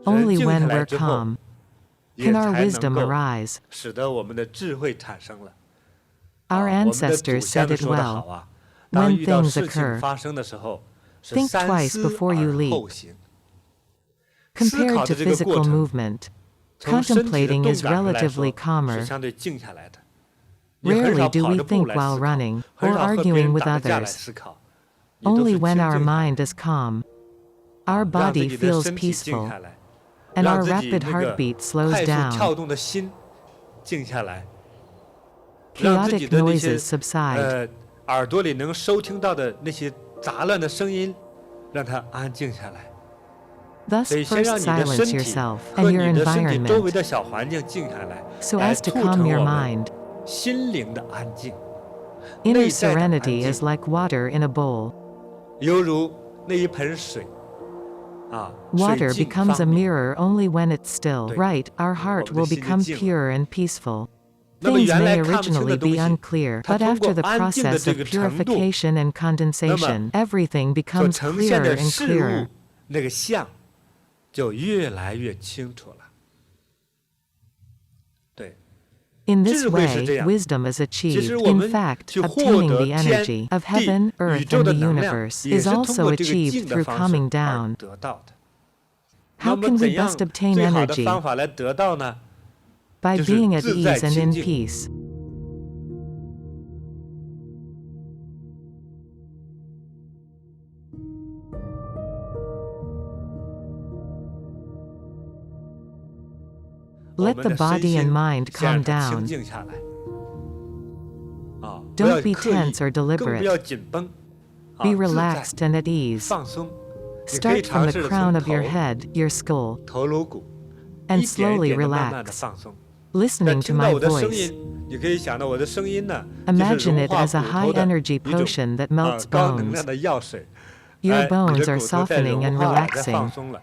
Only when we're calm can our wisdom arise. 使得我们的智慧产生了。 Our 我们的祖 ancestors 先 said 都 it 说得好 well. 啊，当 When 遇到 things 事情 occur, 发生的时候，是 think 三 twice 思 before you 而 leap. 后行。思 Compared 考 to 的这个过 physical 程， movement, 从身体的 contemplating 动 is 感上来 relatively 说 calmer. 是相对静下来的。你很 Rarely 少 do 跑 we 着步 think 来 while 思考， running 很 or 少和别 arguing 人 with 打着架来 others. 思考。你都 Only 是 when 静 our 静下来 mind is calm, our 让自 body 己的 feels 身体静 peaceful, 下来， and 让 our 自己 rapid 那个 heartbeat slows 快速 down. 跳动的心静下来，让自己 Chaotic 的那些 noises subside. 耳朵里能收听到的那些杂乱的声音，让它安静下来。 Thus 所以先 first 让你的 silence 身体 yourself 和 and 你 your 的身体周围 environment 的小环境静下来， so 来 as to 促 calm 成 your 我们 mind. 心灵的安静。 Inner 内在的安 serenity 静 is like water in a bowl. 犹如那一盆水，水 Water 静 becomes a 方明。 mirror only when it's still 对， right. Our heart 我们的 will 心就 become 静了。 pure and peaceful. 那么 Things 原来 may 看不清的 originally 东 be 西， unclear, 它 but 通过 after the 安静的 process 这 of 个程度， purification and condensation, everything 所 becomes 呈现 clearer 的 and 事 clearer. 物那个像就越来越清楚了。对， In this 智慧是 way, 这样。 wisdom is 其实 achieved. 我 In 们 fact, 去获 obtaining 得 the 天 energy of 地 heaven, 宇 earth, 宙 and 的 the 能量， universe 也 is 是通 also 过这个 achieved 静的 through 方式 calming 而 down. 得到的。 How 那么 can we 怎样 best obtain 最好的 energy? 方法来得到呢？ By 就是 being at 自在 ease and 清 in 净。 peace. Let the body and mind calm 先让它 down. 清静下来。不 Don't 要 be 刻意， tense or 更不 deliberate. 要紧绷。 Be 自在 relaxed and at ease. 放松。你可以 Start 尝 from 试 the 着 crown 从 of your 头 head, your skull, 头颅骨， and 一点一 slowly 点的慢慢的 relax. 放松。 Listening 在 to 听到 my 我的声 voice. 音，你可以想到我的声音呢，就是 Imagine 融 it 化 as a 骨 high 头的 energy 一种 potion that melts 高能量 bones. 的药水。 Your 你 bones 的 are 骨头在 softening 融 and 化了，在 relaxing. 放松了。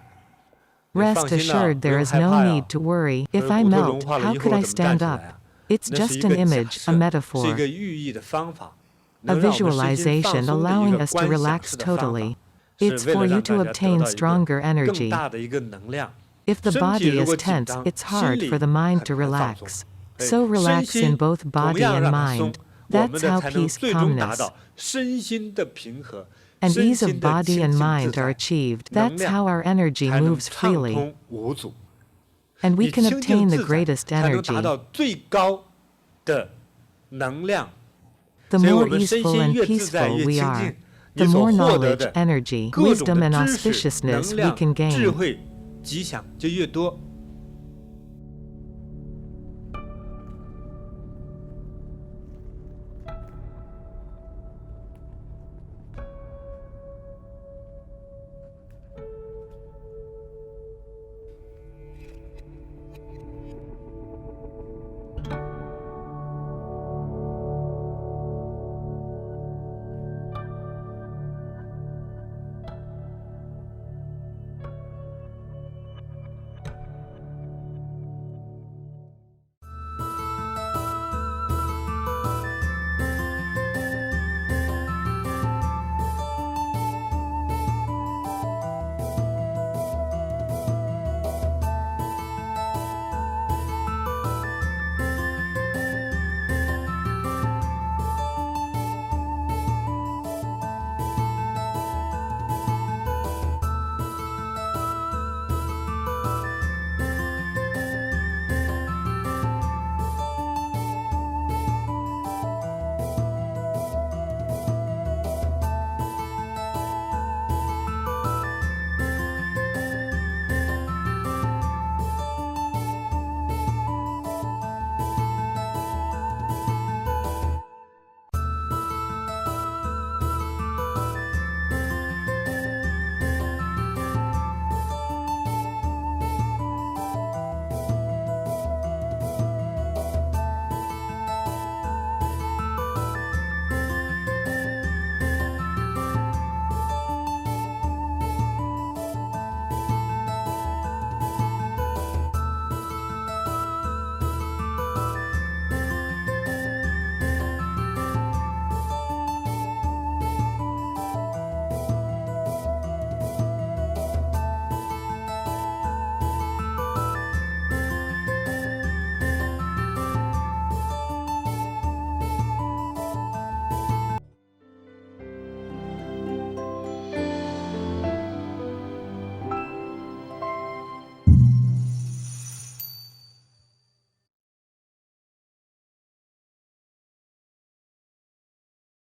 你 Rest 放心了， assured 不 there 用 is 害 no 怕呀 need to worry. If 骨头 I 融 melt, 化了 how 以后 could I 怎么站 stand 起 up? 来啊？ It's 那是 just 一 an 个假 image, a 设，是一 metaphor, 个寓意的方法， a 能让我们身心放 visualization 松的一 allowing 个 us to 观想 relax 式的方法， totally. 是 It's 为 for 了 you 让 to 大家得 obtain 到一个 stronger 更 energy. 大的一个能量。 If the 身体 body 如 is 果紧 tense, 张， it's 心 hard 里 for the mind to 很难放松。 relax. 对， So 身 relax in 心 both 同 body 样 and 让它松， mind. 我 That's 们的 how 才能 peace 最终达 calmness 到身心的平和， and 身 ease of 心的 body 清 and 净 mind 自 are 在， achieved. 能 That's 量 how our energy 才能 moves 畅 freely. 通无阻。 And we 你 can 清净 obtain the 自在， greatest 才能达 energy. 到最高的能量。 The 所以我 more 们身 easeful 心 and 越自在 peaceful 越 we 清 are, 净， the 你所 more 获得 knowledge, 的 energy, 各种 wisdom, 的 and 知识、 auspiciousness 能 we 量、can 智 gain. 慧、吉祥就越多。